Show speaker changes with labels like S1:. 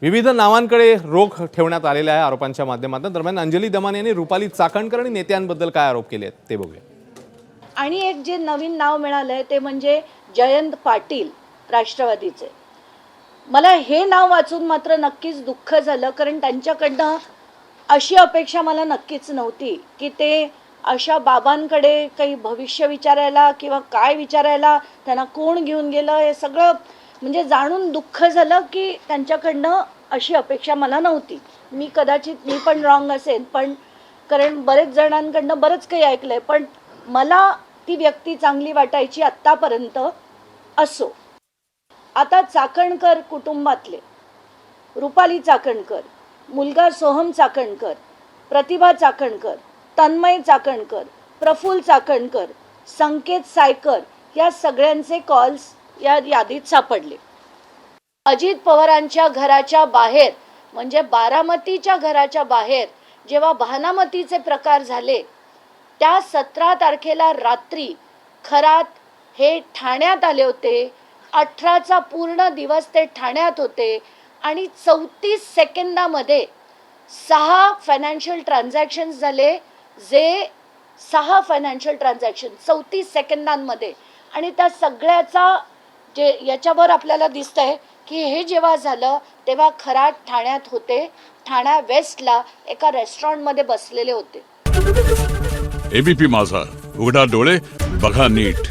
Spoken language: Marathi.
S1: विविध नावांकडे रोख ठेवण्यात आलेल्या आहे आरोपांच्या माध्यमातून। दरम्यान अंजली दमाने यांनी रुपाली चाकणकर आणि नेत्यांबद्दल काय आरोप केले आहेत ते बघूया।
S2: आणि एक जे नवीन नाव मिळालंय ते म्हणजे जयंत पाटील राष्ट्रवादीचे। मला हे नाव वाचून मात्र नक्कीच दुःख झालं, कारण त्यांच्याकडनं अशी अपेक्षा मला नक्कीच नव्हती की ते अशा बाबांकडे काही भविष्य विचारायला किंवा काय विचारायला, त्यांना कोण घेऊन गेलं हे सगळं म्हणजे जाणून दुःख झालं की त्यांच्याकडनं अशी अपेक्षा मला नव्हती। मी कदाचित मी पण रॉंग असेल, पण कारण बरेच जणांकडनं बरंच काही ऐकलंय, पण मला ती व्यक्ती चांगली वाटायची आत्तापर्यंत। असो, आता चाकणकर कुटुंबातले रुपाली चाकणकर, मुलगा सोहम चाकणकर, प्रतिभा चाकणकर, तन्मय चाकणकर, प्रफुल्ल चाकणकर, संकेत सायकर या सगळ्यांचे कॉल्स या यादीत सापडले। अजित पवारांच्या घराच्या बाहेर म्हणजे बारामतीच्या घराच्या बाहेर जेव्हा भानामतीचे प्रकार झाले, त्या 17 तारखेला रात्री खरात हे ठाण्यात आले होते। 18चा पूर्ण दिवस ते ठाण्यात होते आणि 34 सेकंदामध्ये 6 फायनान्शियल ट्रान्झॅक्शन्स झाले, जे 6 फायनान्शियल ट्रान्झॅक्शन 34 सेकंदांमध्ये। आणि त्या सगळ्याचा जे याच्यावर आपल्याला दिसतंय की हे जेव्हा झालं तेव्हा खरात ठाण्यात होते, ठाणा वेस्टला एका रेस्टॉरंटमध्ये बसलेले होते।
S3: एबीपी माझा, उघडा डोळे बघा नीट।